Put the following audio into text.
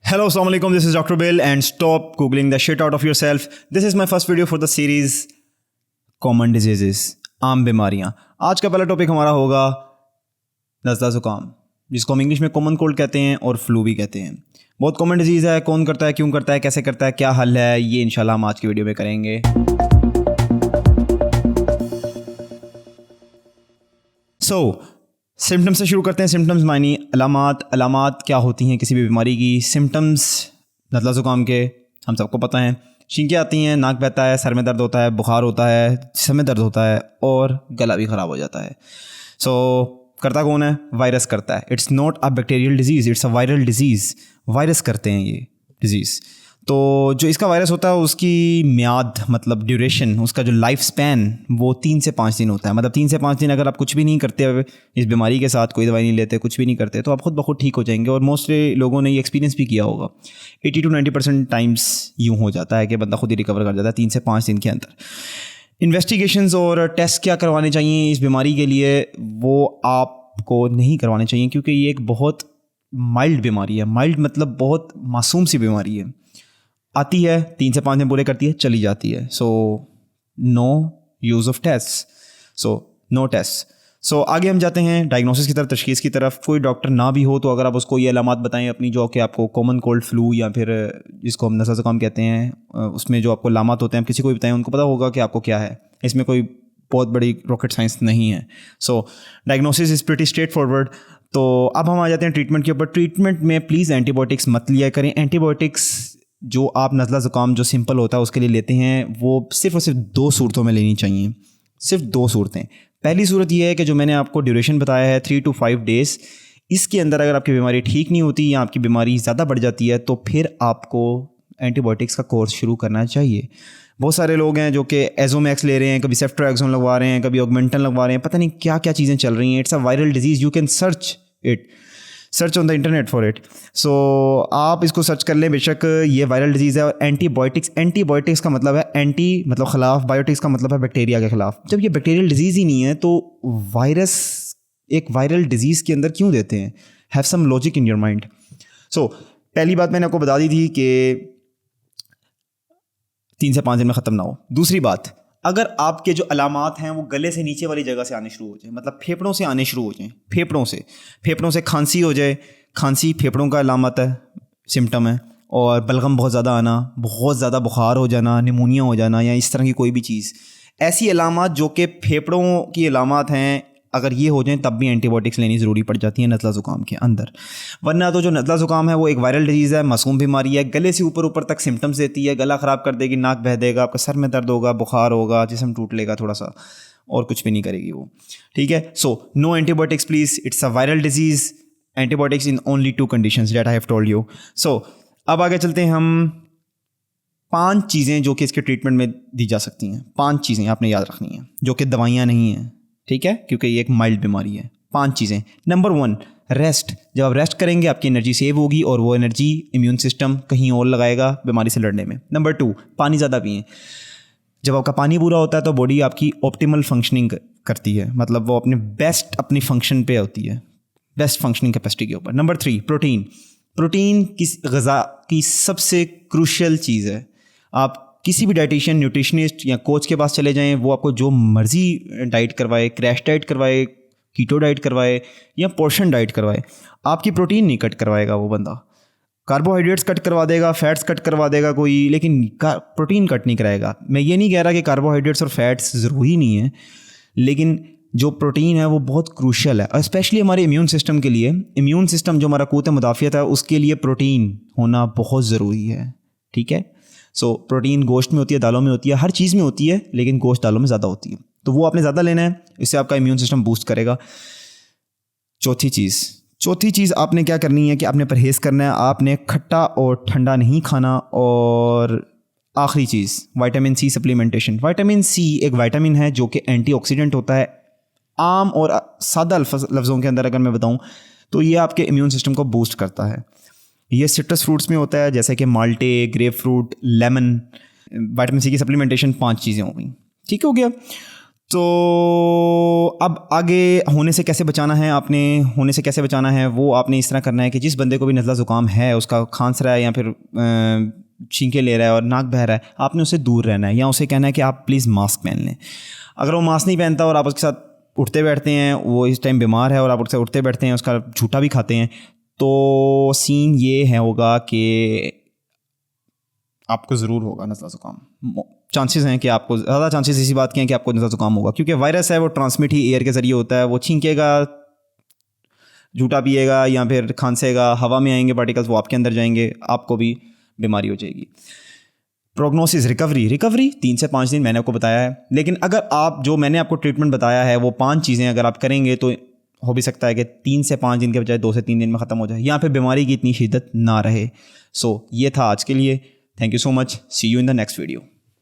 Hello, Assalamu alaikum. This is Dr. Bill and stop googling the shit out of yourself. This is my first video for the series Common Diseases, आम बीमारियां. आज का पहला topic हमारा होगा नज़ला ज़ुकाम, जिसको हम इंग्लिश में कॉमन कोल्ड कहते हैं और फ्लू भी कहते हैं. बहुत कॉमन डिजीज़ है. कौन करता है, क्यों करता है, कैसे करता है, क्या हल है, ये इंशाल्लाह हम आज की वीडियो में करेंगे. सिम्टम्स से शुरू करते हैं. सिम्टम्स मानी अलामात क्या होती हैं किसी भी बीमारी की. सिम्टम्स नज़ला ज़ुकाम के हम सबको पता है. छींकें आती हैं, नाक बहता है, सर में दर्द होता है, बुखार होता है, जिस्म में दर्द होता है और गला भी ख़राब हो जाता है. करता कौन है? वायरस करता है. It's not a bacterial disease, it's a viral disease. Virus करते हैं ये डिजीज़. तो जो इसका वायरस होता है उसकी म्याद मतलब ड्यूरेशन, उसका जो लाइफ स्पैन वो 3 से 5 दिन होता है. मतलब 3 से 5 दिन अगर आप कुछ भी नहीं करते इस बीमारी के साथ, कोई दवाई नहीं लेते, कुछ भी नहीं करते, तो आप खुद ब खुद ठीक हो जाएंगे. और मोस्टली लोगों ने ये एक्सपीरियंस भी किया होगा. 80 to 90% टाइम्स यूँ हो जाता है कि बंदा खुद ही रिकवर कर जाता है 3 से 5 दिन के अंदर. इन्वेस्टिगेशंस और टेस्ट क्या करवाने चाहिए इस बीमारी के लिए, वो आपको नहीं करवाने चाहिए, क्योंकि ये एक बहुत माइल्ड बीमारी है. माइल्ड मतलब बहुत मासूम सी बीमारी है. आती है, 3 से 5 दिन पूरे करती है, चली जाती है. No use of test, no test. आगे हम जाते हैं डायग्नोसिस की तरफ, तशखीस की तरफ. कोई डॉक्टर ना भी हो तो अगर आप उसको ये अलामात बताएं अपनी, जो कि आपको कॉमन कोल्ड, फ्लू या फिर जिसको हम नज़ला ज़ुकाम कहते हैं, उसमें जो आपको अलामात होते हैं, आप किसी को भी बताएं, उनको पता होगा कि आपको क्या है. इसमें कोई बहुत बड़ी रॉकेट साइंस नहीं है. Diagnosis is pretty straight forward. तो अब हम आ जाते हैं ट्रीटमेंट के ऊपर. ट्रीटमेंट में प्लीज़ एंटीबायोटिक्स मत लिया करें. एंटीबायोटिक्स जो आप नज़ला ज़ुकाम जो सिंपल होता है उसके लिए लेते हैं, वो सिर्फ और सिर्फ 2 सूरतों में लेनी चाहिए. सिर्फ 2 सूरतें. पहली सूरत ये है कि जो मैंने आपको ड्यूरेशन बताया है 3 to 5 डेज़, इसके अंदर अगर आपकी बीमारी ठीक नहीं होती या आपकी बीमारी ज़्यादा बढ़ जाती है तो फिर आपको एंटीबायोटिक्स का कोर्स शुरू करना चाहिए. बहुत सारे लोग हैं जो कि एजोमैक्स ले रहे हैं, कभी सेफ्ट्रोएक्सोन लगवा रहे हैं, कभी ऑगमेंटन लगवा रहे हैं, पता नहीं क्या क्या चीज़ें चल रही हैं. It's a viral disease, you can search on the internet for it. आप इसको सर्च कर लें, बेशक ये वायरल डिजीज़ है. और एंटीबायोटिक्स का मतलब है एंटी मतलब खिलाफ, बायोटिक्स का मतलब है बैक्टीरिया के खिलाफ. जब ये बैक्टीरियल डिजीज़ ही नहीं है तो वायरस एक वायरल डिजीज़ के अंदर क्यों देते हैं? Have some logic in your mind. पहली बात मैंने आपको बता दी थी कि 3 से 5 दिन में ख़त्म ना हो. दूसरी बात, अगर आपके जो अलामात हैं वो गले से नीचे वाली जगह से आने शुरू हो जाए, मतलब फेफड़ों से आने शुरू हो जाएं, फेफड़ों से खांसी हो जाए, खांसी फेफड़ों का अलामत है, सिम्टम है. और बलगम बहुत ज़्यादा आना, बहुत ज़्यादा बुखार हो जाना, निमोनिया हो जाना, या इस तरह की कोई भी चीज़, ऐसी अलामात जो कि फेफड़ों की अलामात हैं, अगर ये हो जाए तब भी एंटीबायोटिक्स लेनी ज़रूरी पड़ जाती है नज़ला ज़ुकाम के अंदर. वरना तो जो नज़ला ज़ुकाम है वो एक वायरल डिजीज़ है, मासूम बीमारी है. गले से ऊपर तक सिम्टम्स देती है, गला ख़राब कर देगी, नाक बह देगा, आपका सर में दर्द होगा, बुखार होगा, जिस्म टूट लेगा थोड़ा सा, और कुछ भी नहीं करेगी वो. ठीक है. No antibiotics please. It's a viral disease. Antibiotics in only 2 conditions that I have told you. अब आगे चलते हैं हम. 5 चीज़ें जो कि इसके ट्रीटमेंट में दी जा सकती हैं. 5 चीज़ें आपने याद रखनी हैं जो कि दवाइयाँ नहीं हैं. ठीक है, क्योंकि ये एक माइल्ड बीमारी है. 5 चीज़ें. Number 1, rest. जब आप रेस्ट करेंगे आपकी एनर्जी सेव होगी और वो एनर्जी इम्यून सिस्टम कहीं और लगाएगा बीमारी से लड़ने में. नंबर 2, पानी ज़्यादा पिएं. जब आपका पानी पूरा होता है तो बॉडी आपकी ऑप्टिमल फंक्शनिंग करती है, मतलब वो अपनी फंक्शन पे होती है, बेस्ट फंक्शनिंग कैपेसिटी के ऊपर. नंबर 3, प्रोटीन किस ग़िज़ा की सबसे क्रूशियल चीज़ है. आप किसी भी डाइटिशियन, न्यूट्रिशनिस्ट या कोच के पास चले जाएं, वो आपको जो मर्ज़ी डाइट करवाए, क्रैश डाइट करवाए, कीटो डाइट करवाए या पोर्शन डाइट करवाए, आपकी प्रोटीन नहीं कट करवाएगा वो बंदा. कार्बोहाइड्रेट्स कट करवा देगा, फैट्स कट करवा देगा कोई, लेकिन प्रोटीन कट नहीं कराएगा. मैं ये नहीं कह रहा कि कार्बोहाइड्रेट्स और फैट्स ज़रूरी नहीं है, लेकिन जो प्रोटीन है वो बहुत क्रूशियल है, स्पेशली हमारे इम्यून सिस्टम के लिए. इम्यून सिस्टम जो हमारा क़ुव्वत मुदाफ़ियत है उसके लिए प्रोटीन होना बहुत ज़रूरी है. ठीक है. प्रोटीन गोश्त में होती है, दालों में होती है, हर चीज़ में होती है, लेकिन गोश्त दालों में ज़्यादा होती है, तो वो आपने ज़्यादा लेना है. इससे आपका इम्यून सिस्टम बूस्ट करेगा. चौथी चीज़ आपने क्या करनी है कि आपने परहेज़ करना है. आपने खट्टा और ठंडा नहीं खाना. और आखिरी चीज़, vitamin C supplementation. Vitamin C एक विटामिन है जो कि एंटीऑक्सीडेंट होता है. आम और सादा लफ्ज़ों के अंदर अगर मैं बताऊँ तो ये आपके इम्यून सिस्टम को बूस्ट करता है. ये सिट्रस फ्रूट्स में होता है, जैसे कि माल्टे, grapefruit, lemon. Vitamin C की सप्लीमेंटेशन 5 चीज़ें हो गई. ठीक हो गया. तो अब आगे होने से कैसे बचाना है, आपने होने से कैसे बचाना है वो आपने इस तरह करना है कि जिस बंदे को भी नज़ला ज़ुकाम है, उसका खांस रहा है या फिर छींके ले रहा है और नाक बह रहा है, आपने उससे दूर रहना है या उसे कहना है कि आप प्लीज़ मास्क पहन लें। अगर वो मास्क नहीं पहनता और आप उसके साथ उठते बैठते हैं, वो इस टाइम बीमार है और आप उससे उठते बैठते हैं, उसका झूठा भी खाते हैं, तो सीन ये है होगा कि आपको ज़रूर होगा नज़ला ज़ुकाम। चांसेस हैं कि आपको, ज़्यादा चांसेस इसी बात के हैं कि आपको नज़ला ज़ुकाम होगा, क्योंकि वायरस है वो ट्रांसमिट ही एयर के ज़रिए होता है। वो छींकेगा, झूठा पिएगा या फिर खांसेगा, हवा में आएंगे पार्टिकल्स, वो आपके अंदर जाएंगे, आपको भी बीमारी हो जाएगी। प्रोग्नोसिस, रिकवरी 3 से 5 दिन मैंने आपको बताया है, लेकिन अगर आप जो मैंने आपको ट्रीटमेंट बताया है वो 5 चीज़ें अगर आप करेंगे तो हो भी सकता है कि 3 से 5 दिन के बजाय 2 से 3 दिन में ख़त्म हो जाए या फिर बीमारी की इतनी शिद्दत ना रहे। सो ये था आज के लिए। Thank you so much. See you in the next video.